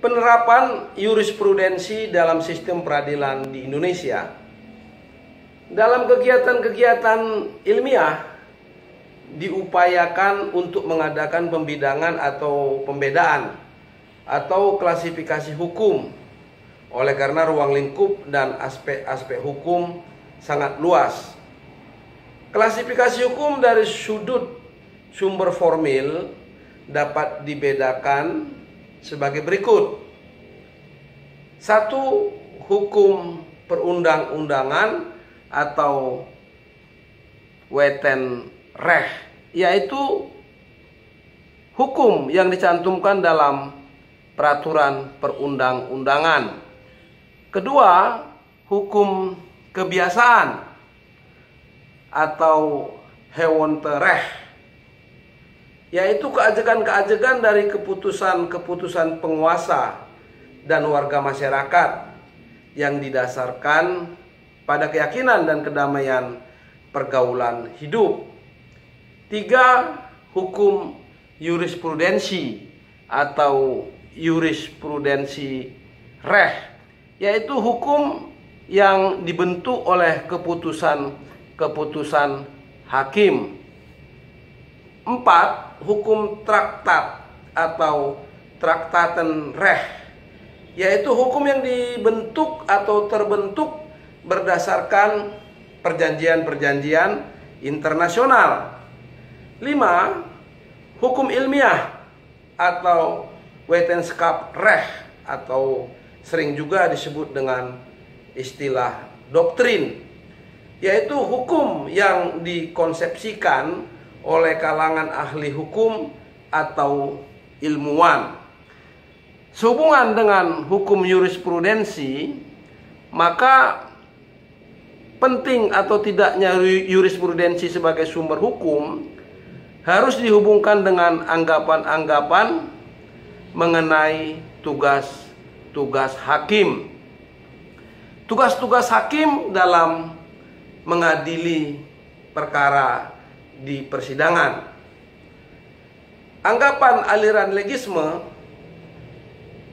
Penerapan jurisprudensi dalam sistem peradilan di Indonesia. Dalam kegiatan-kegiatan ilmiah diupayakan untuk mengadakan pembidangan atau pembedaan atau klasifikasi hukum. Oleh karena ruang lingkup dan aspek-aspek hukum sangat luas. Klasifikasi hukum dari sudut sumber formil dapat dibedakan sebagai berikut. 1. Hukum perundang-undangan atau Wetten Recht, yaitu hukum yang dicantumkan dalam peraturan perundang-undangan. 2. Hukum kebiasaan atau Gewoonterecht, yaitu keajegan-keajegan dari keputusan-keputusan penguasa dan warga masyarakat yang didasarkan pada keyakinan dan kedamaian pergaulan hidup. 3. Hukum jurisprudensi atau jurisprudensi Recht, yaitu hukum yang dibentuk oleh keputusan hakim. 4. Hukum traktat atau Traktatenrecht, yaitu hukum yang dibentuk atau terbentuk berdasarkan perjanjian-perjanjian internasional. 5. Hukum ilmiah atau Wetenschapsrecht atau sering juga disebut dengan istilah doktrin, yaitu hukum yang dikonsepsikan oleh kalangan ahli hukum atau ilmuwan. Sehubungan dengan hukum jurisprudensi, maka penting atau tidaknya jurisprudensi sebagai sumber hukum harus dihubungkan dengan anggapan-anggapan mengenai tugas-tugas hakim. Tugas-tugas hakim dalam mengadili perkara di persidangan. Anggapan aliran legisme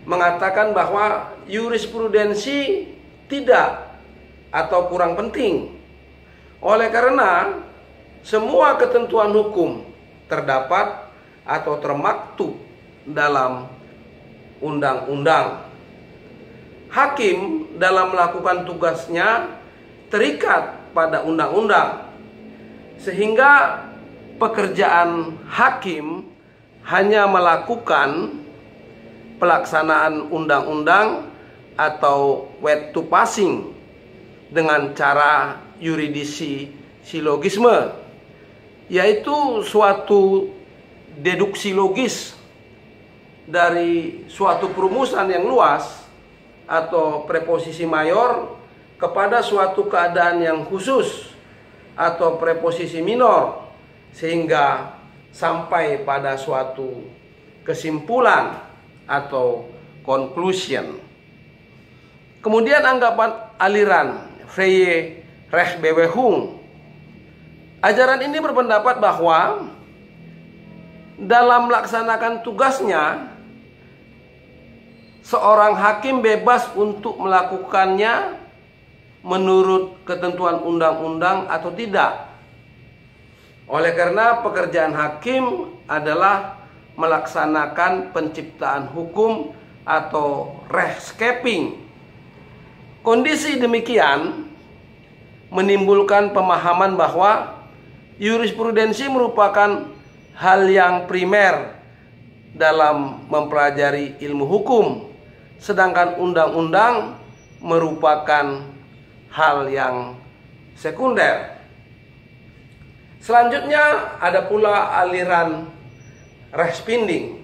mengatakan bahwa jurisprudensi tidak atau kurang penting. Oleh karena semua ketentuan hukum terdapat atau termaktub dalam undang-undang. Hakim dalam melakukan tugasnya terikat pada undang-undang, sehingga pekerjaan hakim hanya melakukan pelaksanaan undang-undang atau wet to passing dengan cara yuridisi silogisme, yaitu suatu deduksi logis dari suatu perumusan yang luas atau preposisi mayor kepada suatu keadaan yang khusus atau preposisi minor, sehingga sampai pada suatu kesimpulan atau conclusion. Kemudian anggapan aliran Freie Rechtsbewegung. Ajaran ini berpendapat bahwa dalam melaksanakan tugasnya, seorang hakim bebas untuk melakukannya menurut ketentuan undang-undang atau tidak. Oleh karena pekerjaan hakim adalah melaksanakan penciptaan hukum atau rechtscaping. Kondisi demikian menimbulkan pemahaman bahwa jurisprudensi merupakan hal yang primer dalam mempelajari ilmu hukum, sedangkan undang-undang merupakan hal yang sekunder. Selanjutnya ada pula aliran Rechtspinding.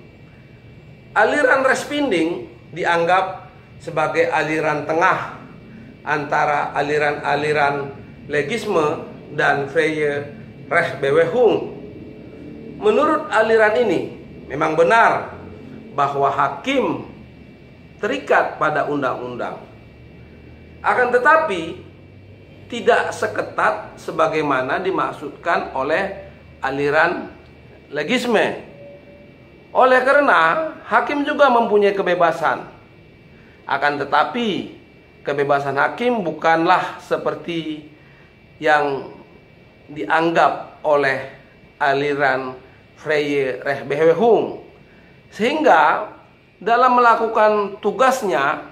Aliran Rechtspinding dianggap sebagai aliran tengah antara aliran-aliran legisme dan Freie Rechtsbewegung. Menurut aliran ini, memang benar bahwa hakim terikat pada undang-undang. Akan tetapi tidak seketat sebagaimana dimaksudkan oleh aliran legisme. Oleh karena hakim juga mempunyai kebebasan Akan tetapi kebebasan hakim bukanlah seperti yang dianggap oleh aliran Freie Rechtsbewegung. Sehingga dalam melakukan tugasnya,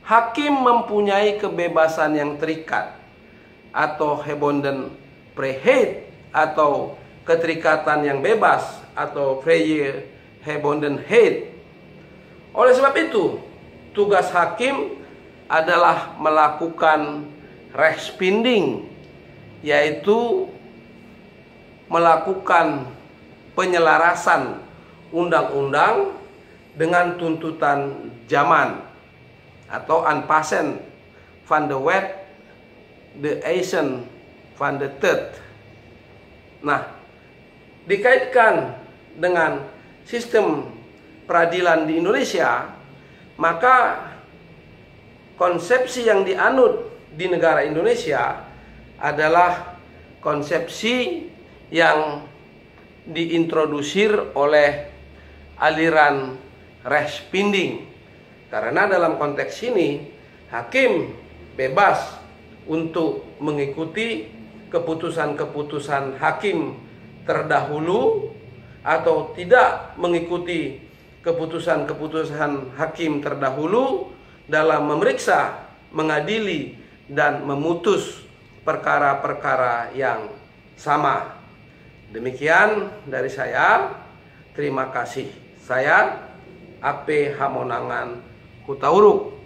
hakim mempunyai kebebasan yang terikat atau gebonden vrijheid atau keterikatan yang bebas atau vrije gebondenheid. Oleh sebab itu, tugas hakim adalah melakukan rechtsbinding, yaitu melakukan penyelarasan undang-undang dengan tuntutan zaman atau aanpassen van de wet de eisen van de tijd. Nah, dikaitkan dengan sistem peradilan di Indonesia, maka konsepsi yang dianut di negara Indonesia adalah konsepsi yang diintrodusir oleh aliran rechtsbinding. Karena dalam konteks ini hakim bebas untuk mengikuti keputusan-keputusan hakim terdahulu atau tidak mengikuti keputusan-keputusan hakim terdahulu dalam memeriksa, mengadili, dan memutus perkara-perkara yang sama. Demikian dari saya. Terima kasih. Saya AP Hamonangan Hutauruk.